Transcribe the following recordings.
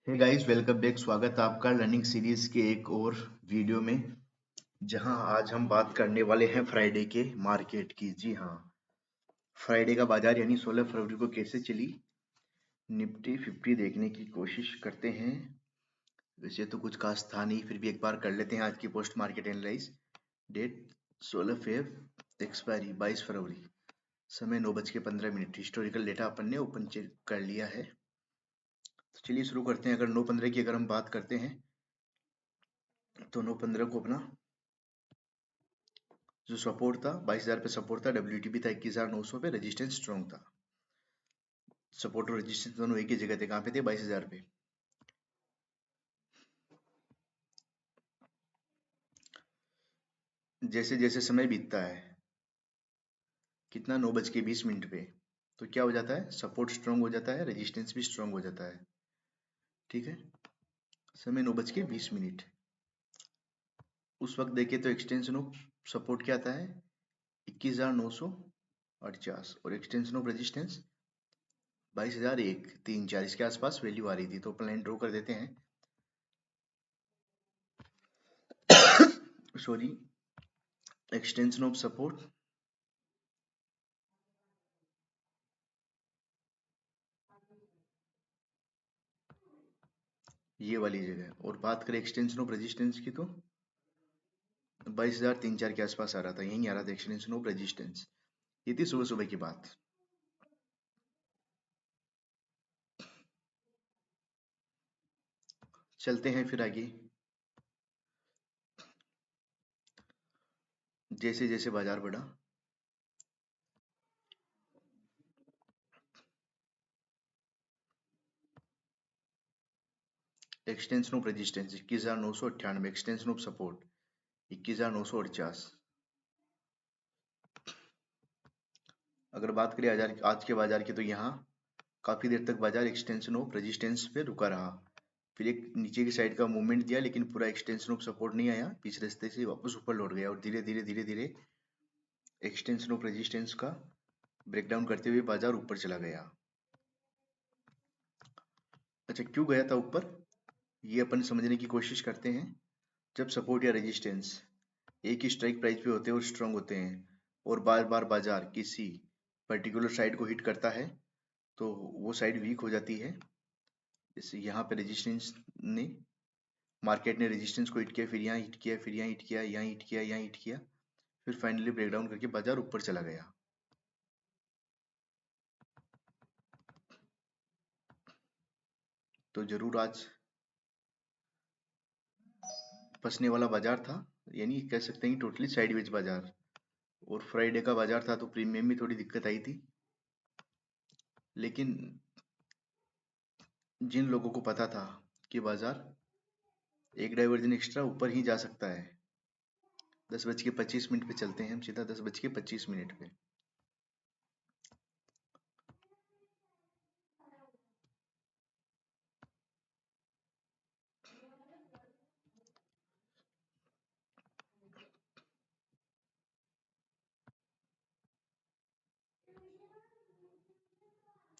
Hey guys, welcome back. स्वागत है आपका लर्निंग सीरीज के एक और वीडियो में, जहां आज हम बात करने वाले हैं फ्राइडे के मार्केट की। जी हाँ, फ्राइडे का बाजार यानी 16 फरवरी को कैसे चली निफ्टी 50 देखने की कोशिश करते हैं। वैसे तो कुछ खास था नहीं, फिर भी एक बार कर लेते हैं आज की post market analyse. Date 16 Feb, expiry 22 फरवरी, समय 9:15। हिस्टोरिकल डेटा अपन ने ओपन चेक कर लिया है, तो चलिए शुरू करते हैं। अगर 9:15 की अगर हम बात करते हैं तो 9:15 को अपना जो सपोर्ट था 22,000 पे सपोर्ट था, WTB था 21,900 पे, रेजिस्टेंस स्ट्रॉन्ग था। सपोर्ट और रेजिस्टेंस दोनों एक ही जगह थे। कहाँ पे थे? 22,000 पे। जैसे जैसे समय बीतता है, कितना 9:20 पे, तो क्या हो जाता है? सपोर्ट स्ट्रॉन्ग हो जाता है, रेजिस्टेंस भी स्ट्रॉन्ग हो जाता है। ठीक है, समय 9:20। उस वक्त देखे तो एक्सटेंशन ऑफ सपोर्ट क्या आता है? 21,949, और एक्सटेंशन ऑफ रेजिस्टेंस 22,001, 3, 4 इसके आसपास वैल्यू आ रही थी। तो प्लान ड्रॉ कर देते हैं। सॉरी, एक्सटेंशन ऑफ सपोर्ट ये वाली जगह, और बात करें एक्सटेंशन ऑफ रेजिस्टेंस की तो 22,003-4 के आसपास आ रहा था। यहीं आ रहा था एक्सटेंशन ऑफ रेजिस्टेंस। ये थी सुबह सुबह की बात। चलते हैं फिर आगे। जैसे जैसे बाजार बढ़ा, extension of resistance 21,998, extension of support 21,949। अगर बात करें आज के बाजार की, तो यहाँ काफी देर तक बाजार एक्सटेंशन ऑफ रेजिस्टेंस पे रुका रहा। फिर एक नीचे की साइड का मूवमेंट दिया, लेकिन पूरा एक्सटेंशन ऑफ सपोर्ट नहीं आया, पिछले रास्ते से वापस ऊपर लौट गया, और धीरे धीरे धीरे धीरे एक्सटेंशन ऑफ रेजिस्टेंस का ब्रेकडाउन करते हुए बाजार ऊपर चला गया। अच्छा, क्यों गया था ऊपर, ये अपन समझने की कोशिश करते हैं। जब सपोर्ट या रेजिस्टेंस एक ही स्ट्राइक प्राइस पे होते हैं और स्ट्रांग होते हैं, और बार बार बाजार किसी पर्टिकुलर साइड को हिट करता है, तो वो साइड वीक हो जाती है। जैसे यहाँ पे रेजिस्टेंस ने, मार्केट ने रेजिस्टेंस को हिट किया, फिर यहाँ हिट किया, फिर यहाँ हिट किया, यहाँ हिट किया, यहाँ हिट किया, फिर फाइनली ब्रेकडाउन करके बाजार ऊपर चला गया। तो जरूर आज फंसने वाला बाजार था, यानी कह सकते हैं कि टोटली साइडवेज बाजार। और फ्राइडे का बाजार था, तो प्रीमियम में थोड़ी दिक्कत आई थी। लेकिन जिन लोगों को पता था कि बाजार एक डाइवर्जन एक्स्ट्रा ऊपर ही जा सकता है, 10:25 पे चलते हैं हम सीधा 10:25 पे।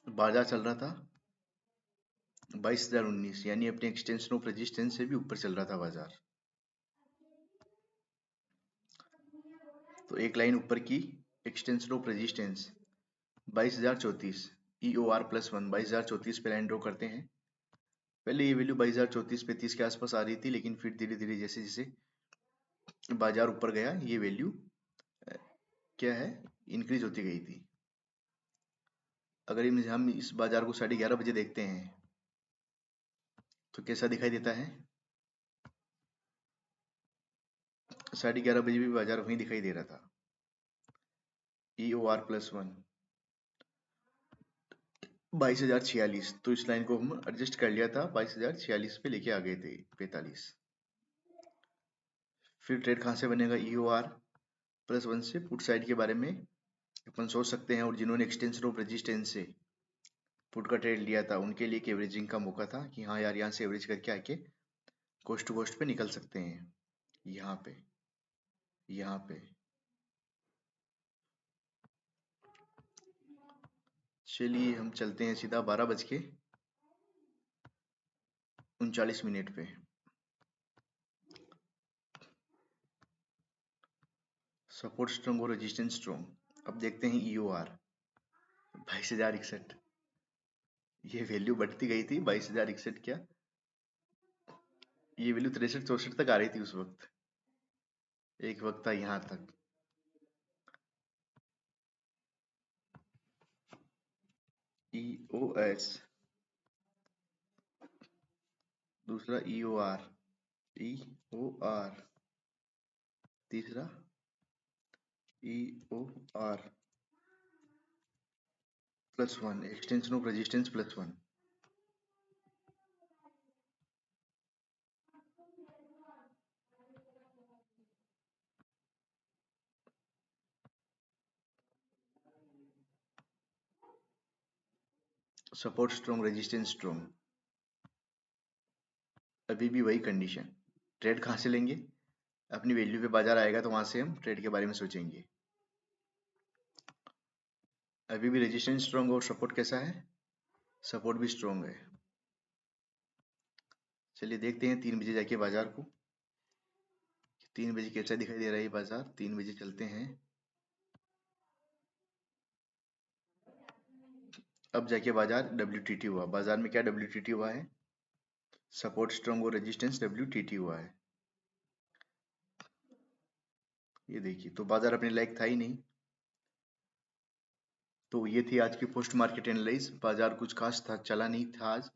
बाजार चल रहा था 22,019, यानी अपने एक्सटेंशन ऑफ रेजिस्टेंस से भी ऊपर चल रहा था बाजार। तो एक लाइन ऊपर की एक्सटेंशन ऑफ रेजिस्टेंस 22,034, EOR+1 22,034 पे लाइन ड्रॉ करते हैं। पहले ये वैल्यू 22,034 पे 30 के आसपास आ रही थी, लेकिन फिर धीरे धीरे जैसे जैसे बाजार ऊपर गया, ये वैल्यू क्या है, इंक्रीज होती गई थी। अगर हम इस बाजार को 11:30 बजे देखते हैं, तो कैसा दिखाई देता है? 11:30 बजे भी बाजार वहीं दिखाई दे रहा था। EOR+1 22,046, तो इस लाइन को हम एडजस्ट कर लिया था, 22,046 पे लेके आ गए थे 45। फिर ट्रेड कहाँ से बनेगा? EOR+1 से। पुट साइड के बारे में अपन सोच सकते हैं, और जिन्होंने एक्सटेंशन ऑफ रेजिस्टेंस से पुट का ट्रेड लिया था, उनके लिए एक एवरेजिंग का मौका था कि हाँ यार, यहाँ से एवरेज करके आके कोस्ट टू कोस्ट पे निकल सकते हैं। यहाँ पे, यहाँ पे चलिए हम चलते हैं सीधा 12 बज के 39 मिनट पे। सपोर्ट स्ट्रॉन्ग और रेजिस्टेंस स्ट्रॉन्ग। अब देखते हैं EOR 22,061। ये वैल्यू बढ़ती गई थी 22,061 क्या, ये वैल्यू 63-64 तक आ रही थी उस वक्त, एक वक्त था यहाँ तक। EOS, दूसरा EOR, तीसरा EOR +1, extension of resistance +1। Support strong, resistance strong, अभी भी वही कंडीशन। ट्रेड कहाँ से लेंगे, अपनी वैल्यू पे बाजार आएगा तो वहां से हम ट्रेड के बारे में सोचेंगे। अभी भी रेजिस्टेंस स्ट्रॉन्ग और सपोर्ट कैसा है, सपोर्ट भी स्ट्रॉन्ग है। चलिए देखते हैं 3 बजे जाके बाजार को, 3 बजे कैसा दिखाई दे रहा है बाजार। 3 बजे चलते हैं। अब जाके बाजार WTT हुआ, बाजार में क्या WTT हुआ है, सपोर्ट स्ट्रॉन्ग और रेजिस्टेंस WTT हुआ है। ये देखिए, तो बाजार अपने लायक था ही नहीं। तो ये थी आज की पोस्ट मार्केट एनालिसिस। बाजार कुछ खास था, चला नहीं था आज।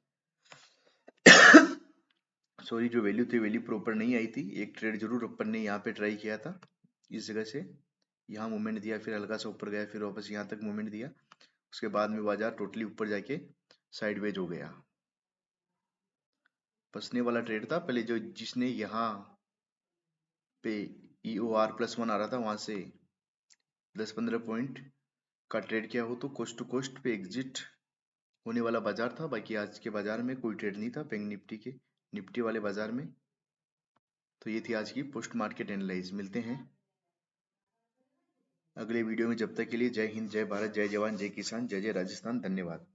सॉरी, जो वैल्यू थी वैल्यू प्रॉपर नहीं आई थी। एक ट्रेड जरूर अपन ने यहाँ पे ट्राई किया था, इस जगह से यहाँ मूवमेंट दिया, फिर हल्का सा ऊपर गया, फिर वापस यहाँ तक मूवमेंट दिया, उसके बाद में बाजार टोटली ऊपर जाके साइडवेज हो गया। फंसने वाला ट्रेड था पहले, जो जिसने यहाँ पे EOR +1 आ रहा था वहां से 10-15 पॉइंट का ट्रेड किया हो तो कोस्ट टू कोस्ट पे एग्जिट होने वाला बाजार था। बाकी आज के बाजार में कोई ट्रेड नहीं था बैंक निफ्टी के, निफ्टी वाले बाजार में। तो ये थी आज की पोस्ट मार्केट एनालिसिस। मिलते हैं अगले वीडियो में, जब तक के लिए जय हिंद, जय भारत, जय जवान, जय किसान, जय जय राजस्थान। धन्यवाद।